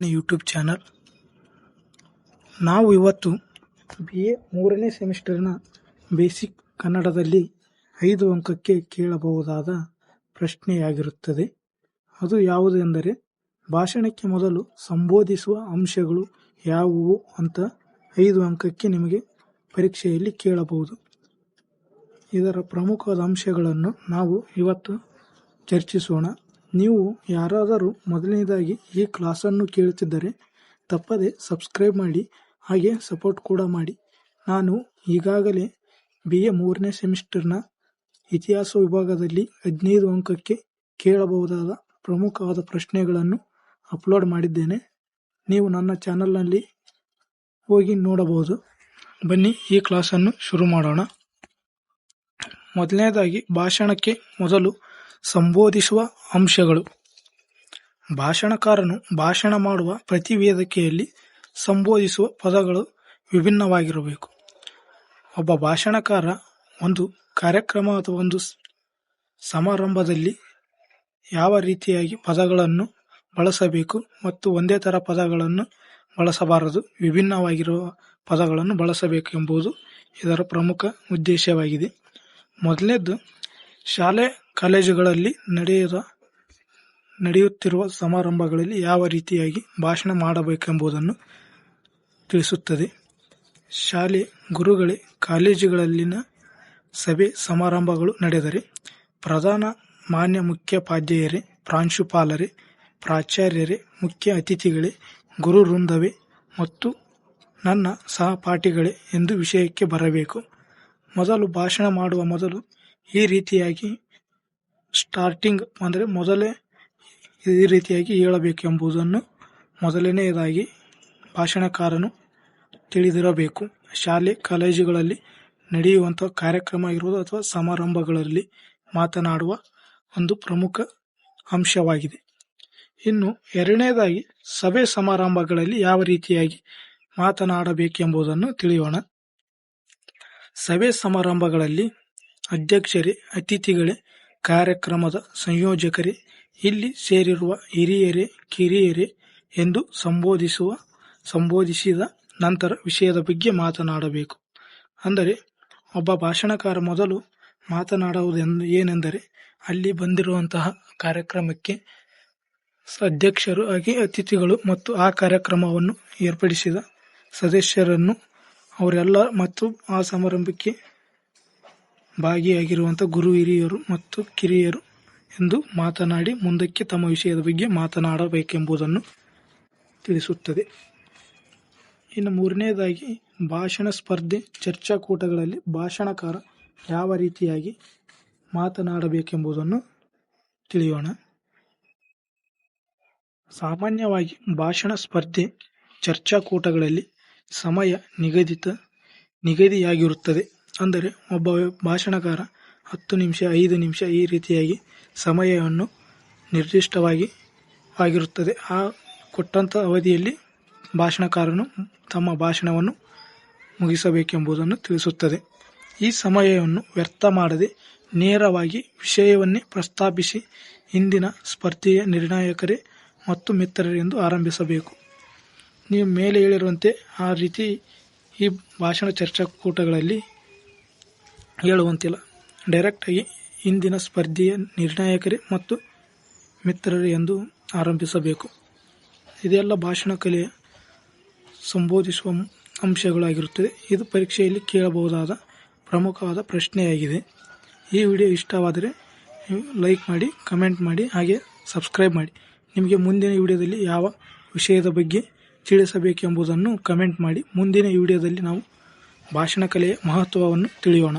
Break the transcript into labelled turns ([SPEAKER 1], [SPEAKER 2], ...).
[SPEAKER 1] YouTube channel. ನಾವು ಇವತ್ತು BA 3ನೇ ಸೆಮಿಸ್ಟರ್ನ ಬೇಸಿಕ್ ಕನ್ನಡದಲ್ಲಿ 5 ಅಂಕಕ್ಕೆ ಕೇಳಬಹುದಾದ ಪ್ರಶ್ನೆಯಾಗಿರುತ್ತದೆ. ಅದು ಯಾವುದೆಂದರೆ, ಭಾಷಣಕ್ಕೆ ಮೊದಲು ಸಂಬೋಧಿಸುವ ಅಂಶಗಳು ಯಾವುವು ಅಂತ 5 ಅಂಕಕ್ಕೆ ನಿಮಗೆ ಪರೀಕ್ಷೆಯಲ್ಲಿ ಕೇಳಬಹುದು. ಇದರ ಪ್ರಮುಖವಾದ ಅಂಶಗಳನ್ನು ನಾವು ಇವತ್ತು ಚರ್ಚಿಸೋಣ. ನೀವು ಯಾರಾದರೂ ಮೊದಲನೇದಾಗಿ ಈ ಕ್ಲಾಸನ್ನು ಕೇಳುತ್ತಿದ್ದರೆ ತಪ್ಪದೆ ಸಬ್ಸ್ಕ್ರೈಬ್ ಮಾಡಿ, ಹಾಗೆ ಸಪೋರ್ಟ್ ಕೂಡ ಮಾಡಿ. ನಾನು ಈಗಾಗಲೇ BA 3ನೇ ಸೆಮಿಸ್ಟರ್ನ ಇತಿಹಾಸ ವಿಭಾಗದಲ್ಲಿ 15 ಅಂಕಕ್ಕೆ ಕೇಳಬಹುದಾದ ಪ್ರಮುಖವಾದ ಪ್ರಶ್ನೆಗಳನ್ನು ಅಪ್ಲೋಡ್ ಮಾಡಿದ್ದೇನೆ. ನೀವು ನನ್ನ ಚಾನಲ್ನಲ್ಲಿ ಹೋಗಿ ನೋಡಬಹುದು. ಬನ್ನಿ ಈ ಕ್ಲಾಸನ್ನು ಶುರು ಮಾಡೋಣ. ಮೊದಲನೇದಾಗಿ, ಭಾಷಣಕ್ಕೆ ಮೊದಲು ಸಂಬೋಧಿಸುವ ಅಂಶಗಳು. ಭಾಷಣಕಾರನು ಭಾಷಣ ಮಾಡುವ ಪ್ರತಿ ವೇದಿಕೆಯಲ್ಲಿ ಸಂಬೋಧಿಸುವ ಪದಗಳು ವಿಭಿನ್ನವಾಗಿರಬೇಕು. ಒಬ್ಬ ಭಾಷಣಕಾರ ಒಂದು ಕಾರ್ಯಕ್ರಮ ಅಥವಾ ಒಂದು ಸಮಾರಂಭದಲ್ಲಿ ಯಾವ ರೀತಿಯಾಗಿ ಪದಗಳನ್ನು ಬಳಸಬೇಕು ಮತ್ತು ಒಂದೇ ಥರ ಪದಗಳನ್ನು ಬಳಸಬಾರದು, ವಿಭಿನ್ನವಾಗಿರುವ ಪದಗಳನ್ನು ಬಳಸಬೇಕು ಎಂಬುದು ಇದರ ಪ್ರಮುಖ ಉದ್ದೇಶವಾಗಿದೆ. ಮೊದಲನೇದು, ಶಾಲೆ ಕಾಲೇಜುಗಳಲ್ಲಿ ನಡೆಯುತ್ತಿರುವ ಸಮಾರಂಭಗಳಲ್ಲಿ ಯಾವ ರೀತಿಯಾಗಿ ಭಾಷಣ ಮಾಡಬೇಕೆಂಬುದನ್ನು ತಿಳಿಸುತ್ತದೆ. ಶಾಲೆ, ಗುರುಗಳೇ, ಕಾಲೇಜುಗಳಲ್ಲಿನ ಸಭೆ ಸಮಾರಂಭಗಳು ನಡೆದರೆ ಪ್ರಧಾನ ಮಾನ್ಯ ಮುಖ್ಯೋಪಾಧ್ಯಾಯರೇ, ಪ್ರಾಂಶುಪಾಲರೇ, ಪ್ರಾಚಾರ್ಯರೇ, ಮುಖ್ಯ ಅತಿಥಿಗಳೇ, ಗುರು ವೃಂದವೇ ಮತ್ತು ನನ್ನ ಸಹಪಾಠಿಗಳೇ ಎಂದು ವಿಷಯಕ್ಕೆ ಬರಬೇಕು. ಮೊದಲು ಭಾಷಣ ಮಾಡುವ ಮೊದಲು ಈ ರೀತಿಯಾಗಿ ಸ್ಟಾರ್ಟಿಂಗ್ ಅಂದರೆ ಮೊದಲೇ ಈ ರೀತಿಯಾಗಿ ಹೇಳಬೇಕೆಂಬುದನ್ನು ಮೊದಲನೆಯದಾಗಿ ಭಾಷಣಕಾರನು ತಿಳಿದಿರಬೇಕು. ಶಾಲೆ ಕಾಲೇಜುಗಳಲ್ಲಿ ನಡೆಯುವಂಥ ಕಾರ್ಯಕ್ರಮ ಇರುವುದು ಅಥವಾ ಸಮಾರಂಭಗಳಲ್ಲಿ ಮಾತನಾಡುವ ಒಂದು ಪ್ರಮುಖ ಅಂಶವಾಗಿದೆ. ಇನ್ನು ಎರಡನೇದಾಗಿ, ಸಭೆ ಸಮಾರಂಭಗಳಲ್ಲಿ ಯಾವ ರೀತಿಯಾಗಿ ಮಾತನಾಡಬೇಕೆಂಬುದನ್ನು ತಿಳಿಯೋಣ. ಸಭೆ ಸಮಾರಂಭಗಳಲ್ಲಿ ಅಧ್ಯಕ್ಷರೇ, ಅತಿಥಿಗಳೇ, ಕಾರ್ಯಕ್ರಮದ ಸಂಯೋಜಕರೇ, ಇಲ್ಲಿ ಸೇರಿರುವ ಹಿರಿಯರೇ, ಕಿರಿಯರೇ ಎಂದು ಸಂಬೋಧಿಸಿದ ನಂತರ ವಿಷಯದ ಬಗ್ಗೆ ಮಾತನಾಡಬೇಕು. ಅಂದರೆ ಒಬ್ಬ ಭಾಷಣಕಾರ ಮೊದಲು ಮಾತನಾಡುವುದು ಏನೆಂದರೆ, ಅಲ್ಲಿ ಬಂದಿರುವಂತಹ ಕಾರ್ಯಕ್ರಮಕ್ಕೆ ಅಧ್ಯಕ್ಷರು ಹಾಗೆ ಅತಿಥಿಗಳು ಮತ್ತು ಆ ಕಾರ್ಯಕ್ರಮವನ್ನು ಏರ್ಪಡಿಸಿದ ಸದಸ್ಯರನ್ನು ಅವರೆಲ್ಲ ಮತ್ತು ಆ ಸಮಾರಂಭಕ್ಕೆ ಭಾಗಿಯಾಗಿರುವಂಥ ಗುರು ಹಿರಿಯರು ಮತ್ತು ಕಿರಿಯರು ಎಂದು ಮಾತನಾಡಿ ಮುಂದಕ್ಕೆ ತಮ್ಮ ವಿಷಯದ ಬಗ್ಗೆ ಮಾತನಾಡಬೇಕೆಂಬುದನ್ನು ತಿಳಿಸುತ್ತದೆ. ಇನ್ನು ಮೂರನೇದಾಗಿ, ಭಾಷಣ ಸ್ಪರ್ಧೆ, ಚರ್ಚಾಕೂಟಗಳಲ್ಲಿ ಭಾಷಣಕಾರ ಯಾವ ರೀತಿಯಾಗಿ ಮಾತನಾಡಬೇಕೆಂಬುದನ್ನು ತಿಳಿಯೋಣ. ಸಾಮಾನ್ಯವಾಗಿ ಭಾಷಣ ಸ್ಪರ್ಧೆ, ಚರ್ಚಾಕೂಟಗಳಲ್ಲಿ ಸಮಯ ನಿಗದಿಯಾಗಿರುತ್ತದೆ. ಅಂದರೆ ಒಬ್ಬ ಭಾಷಣಕಾರ 10 ನಿಮಿಷ, 5 ನಿಮಿಷ ಈ ರೀತಿಯಾಗಿ ಸಮಯವನ್ನು ನಿರ್ದಿಷ್ಟವಾಗಿರುತ್ತದೆ. ಆ ಕೊಟ್ಟಂಥ ಅವಧಿಯಲ್ಲಿ ಭಾಷಣಕಾರನು ತಮ್ಮ ಭಾಷಣವನ್ನು ಮುಗಿಸಬೇಕೆಂಬುದನ್ನು ತಿಳಿಸುತ್ತದೆ. ಈ ಸಮಯವನ್ನು ವ್ಯರ್ಥ ಮಾಡದೆ ನೇರವಾಗಿ ವಿಷಯವನ್ನೇ ಪ್ರಸ್ತಾಪಿಸಿ ಇಂದಿನ ಸ್ಪರ್ಧೆಯ ನಿರ್ಣಾಯಕರೇ ಮತ್ತು ಮಿತ್ರರೆಂದು ಆರಂಭಿಸಬೇಕು. ನೀವು ಮೇಲೆ ಹೇಳಿರುವಂತೆ ಆ ರೀತಿ ಈ ಭಾಷಣ ಚರ್ಚಾಕೂಟಗಳಲ್ಲಿ ಹೇಳುವಂತಿಲ್ಲ. ಡೈರೆಕ್ಟಾಗಿ ಇಂದಿನ ಸ್ಪರ್ಧೆಯ ನಿರ್ಣಾಯಕರೇ ಮತ್ತು ಮಿತ್ರರೇ ಎಂದು ಆರಂಭಿಸಬೇಕು. ಇದೆಲ್ಲ ಭಾಷಣ ಕಲೆಯ ಸಂಬೋಧಿಸುವ ಅಂಶಗಳಾಗಿರುತ್ತದೆ. ಇದು ಪರೀಕ್ಷೆಯಲ್ಲಿ ಕೇಳಬಹುದಾದ ಪ್ರಮುಖವಾದ ಪ್ರಶ್ನೆಯಾಗಿದೆ. ಈ ವಿಡಿಯೋ ಇಷ್ಟವಾದರೆ ಲೈಕ್ ಮಾಡಿ, ಕಮೆಂಟ್ ಮಾಡಿ, ಹಾಗೆ ಸಬ್ಸ್ಕ್ರೈಬ್ ಮಾಡಿ. ನಿಮಗೆ ಮುಂದಿನ ವಿಡಿಯೋದಲ್ಲಿ ಯಾವ ವಿಷಯದ ಬಗ್ಗೆ ತಿಳಿಸಬೇಕೆಂಬುದನ್ನು ಕಮೆಂಟ್ ಮಾಡಿ. ಮುಂದಿನ ವಿಡಿಯೋದಲ್ಲಿ ನಾವು ಭಾಷಣ ಕಲೆಯ ಮಹತ್ವವನ್ನು ತಿಳಿಯೋಣ.